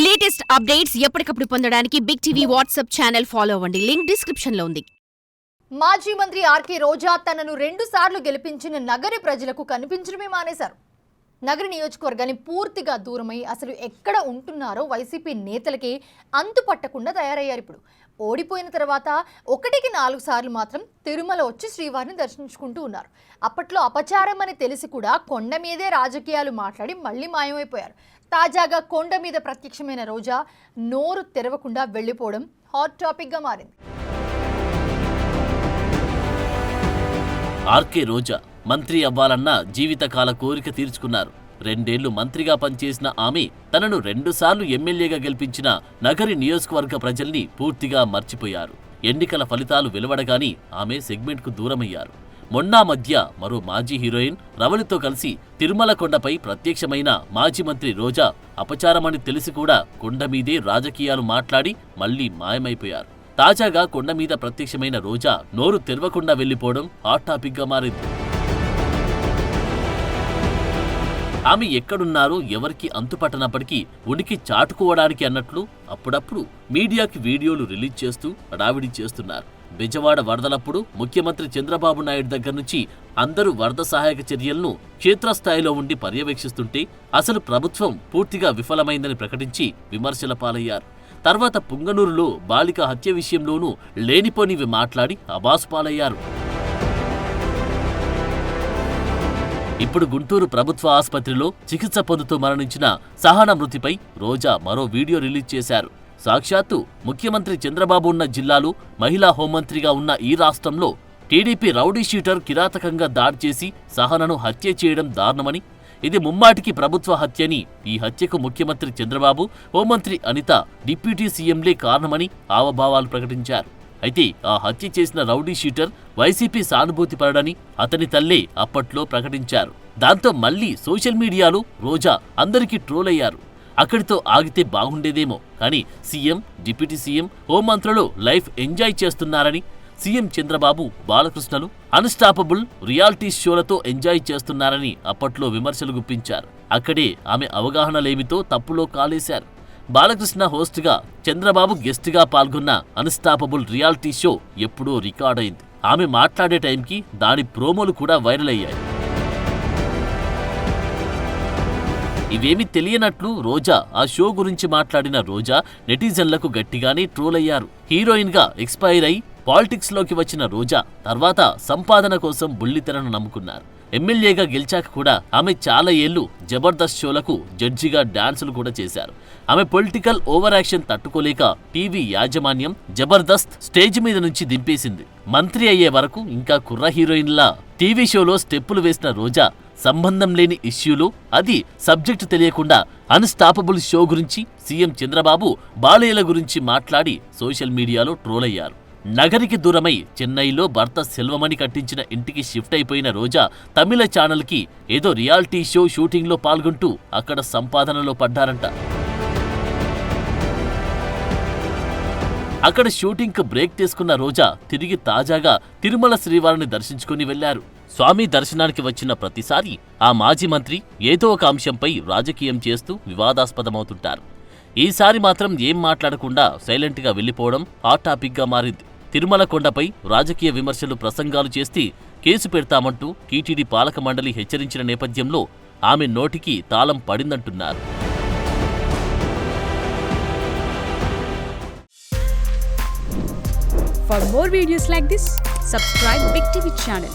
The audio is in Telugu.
లేటెస్ట్ అప్డేట్స్ ఎప్పటికప్పుడు పొందడానికి big TV WhatsApp channel follow అవ్వండి. లింక్ డిస్క్రిప్షన్ లో ఉంది. మాజీ మంత్రి ఆర్కే రోజా తనను 2 సార్లు గెలిపించిన నగరి ప్రజలకు కనిపించడమే మానేశారు. నగరి నియోజకవర్గాన్ని పూర్తిగా దూరమై అసలు ఎక్కడ ఉంటున్నారో వైసీపీ నేతలకి అంతుపట్టకుండా తయారయ్యారు. ఇప్పుడు ఓడిపోయిన తర్వాత 1కి 4 సార్లు మాత్రం తిరుమల వచ్చి శ్రీవారిని దర్శించుకుంటూ ఉన్నారు. అప్పట్లో అపచారం అని తెలిసి కూడా కొండ మీదే రాజకీయాలు మాట్లాడి మళ్లీ మాయమైపోయారు. తాజాగా కొండ మీద ప్రత్యక్షమైన రోజా నోరు తెరవకుండా వెళ్లిపోవడం హాట్ టాపిక్ గా మారింది. ఆర్కే రోజా మంత్రి అవ్వాలన్న జీవితకాల కోరిక తీర్చుకున్నారు. 2 ఏళ్లు మంత్రిగా పనిచేసిన ఆమె తనను 2 సార్లు ఎమ్మెల్యేగా గెలిపించిన నగరి నియోజకవర్గ ప్రజల్ని పూర్తిగా మర్చిపోయారు. ఎన్నికల ఫలితాలు వెలువడగానే ఆమె సెగ్మెంట్కు దూరమయ్యారు. మొన్నా మధ్య మరో మాజీ హీరోయిన్ రవళితో కలిసి తిరుమల కొండపై ప్రత్యక్షమైన మాజీ మంత్రి రోజా అపచారమని తెలిసి కూడా కొండ మీదే రాజకీయాలు మాట్లాడి మళ్లీ మాయమైపోయారు. తాజాగా కొండ మీద ప్రత్యక్షమైన రోజా నోరు తెరవకుండా వెళ్లిపోవడం హాట్ టాపిక్ గా మారింది. ఆమె ఎక్కడున్నారో ఎవరికి అంతుపట్టనప్పటికీ ఉనికి చాటుకోవడానికి అన్నట్లు అప్పుడప్పుడు మీడియాకి వీడియోలు రిలీజ్ చేస్తూ హడావిడి చేస్తున్నారు. బెజవాడ వరదలప్పుడు ముఖ్యమంత్రి చంద్రబాబు నాయుడు దగ్గర నుంచి అందరూ వరద సహాయక చర్యలను క్షేత్రస్థాయిలో ఉండి పర్యవేక్షిస్తుంటే అసలు ప్రభుత్వం పూర్తిగా విఫలమైందని ప్రకటించి విమర్శల పాలయ్యారు. తర్వాత పుంగనూరులో బాలిక హత్య విషయంలోనూ లేనిపోనివి మాట్లాడి అబాసు పాలయ్యారు. ఇప్పుడు గుంటూరు ప్రభుత్వ ఆసుపత్రిలో చికిత్స పొందుతూ మరణించిన సహన మృతిపై రోజా మరో వీడియో రిలీజ్ చేశారు. సాక్షాత్తు ముఖ్యమంత్రి చంద్రబాబు ఉన్న జిల్లాలో మహిళా హోంమంత్రిగా ఉన్న ఈ రాష్ట్రంలో టీడీపీ రౌడీ షీటర్ కిరాతకంగా దాడి చేసి సహనను హత్య చేయడం దారుణమని, ఇది ముమ్మాటికి ప్రభుత్వ హత్యని, ఈ హత్యకు ముఖ్యమంత్రి చంద్రబాబు, హోంమంత్రి అనిత, డిప్యూటీ సీఎంలే కారణమని హావభావాలు ప్రకటించారు. అయితే ఆ హత్య చేసిన రౌడీ షీటర్ వైసీపీ సానుభూతి పరడని అతని తల్లే అప్పట్లో ప్రకటించారు. దాంతో మళ్లీ సోషల్ మీడియాలో రోజా అందరికీ ట్రోల్ అయ్యారు. అక్కడితో ఆగితే బాగుండేదేమో, కానీ సీఎం, డిప్యూటీ సీఎం, హోంమంత్రులు లైఫ్ ఎంజాయ్ చేస్తున్నారని, సీఎం చంద్రబాబు, బాలకృష్ణలు అన్స్టాపబుల్ రియాలిటీ షోలతో ఎంజాయ్ చేస్తున్నారని అప్పట్లో విమర్శలు గుప్పించారు. అక్కడే ఆమె అవగాహన లేమితో తప్పులో కాలేశారు. బాలకృష్ణ హోస్ట్గా, చంద్రబాబు గెస్ట్గా పాల్గొన్న అన్స్టాపబుల్ రియాలిటీ షో ఎప్పుడో రికార్డైంది. ఆమె మాట్లాడే టైంకి దాని ప్రోమోలు కూడా వైరల్ అయ్యాయి. ఇవేమీ తెలియనట్లు రోజా ఆ షో గురించి మాట్లాడిన రోజా నెటిజన్లకు గట్టిగానే ట్రోల్ అయ్యారు. హీరోయిన్ గా ఎక్స్పైర్ అయి పాలిటిక్స్ లోకి వచ్చిన రోజా తర్వాత సంపాదన కోసం బుల్లితెరను నమ్ముకున్నారు. ఎమ్మెల్యేగా గెలిచాక కూడా ఆమె చాలా ఏళ్లు జబర్దస్త్ షోలకు జడ్జిగా డాన్సులు కూడా చేశారు. ఆమె పొలిటికల్ ఓవర్ యాక్షన్ తట్టుకోలేక టీవీ యాజమాన్యం జబర్దస్త్ స్టేజ్ మీద నుంచి దింపేసింది. మంత్రి అయ్యే వరకు ఇంకా కుర్ర హీరోయిన్లా టీవీ షోలో స్టెప్పులు వేసిన రోజా సంబంధం లేని ఇష్యూలు, అది సబ్జెక్టు తెలియకుండా అన్స్టాపబుల్ షో గురించి, సీఎం చంద్రబాబు, బాలయ్యల గురించి మాట్లాడి సోషల్ మీడియాలో ట్రోల్ అయ్యారు. నగరికి దూరమై చెన్నైలో భర్త సెల్వమణి కట్టించిన ఇంటికి షిఫ్ట్ అయిపోయిన రోజా తమిళ ఛానల్కి ఏదో రియాలిటీ షో షూటింగ్లో పాల్గొంటూ అక్కడ సంపాదనలో పడ్డారంట. అక్కడ షూటింగ్కు బ్రేక్ తీసుకున్న రోజా తిరిగి తాజాగా తిరుమల శ్రీవారిని దర్శించుకుని వెళ్లారు. స్వామి దర్శనానికి వచ్చిన ప్రతిసారి ఆ మాజీ మంత్రి ఏదో ఒక అంశంపై రాజకీయం చేస్తూ వివాదాస్పదమవుతుంటారు. ఈసారి మాత్రం ఏం మాట్లాడకుండా సైలెంట్గా వెళ్లిపోవడం హాట్ టాపిక్ గా మారింది. తిరుమల కొండపై రాజకీయ విమర్శలు, ప్రసంగాలు చేస్తే కేసు పెడతామంటూ టీటీడీ పాలక మండలి హెచ్చరించిన నేపథ్యంలో ఆమె నోటికి తాళం పడిందంటున్నారు. For more videos like this, subscribe Big TV channel.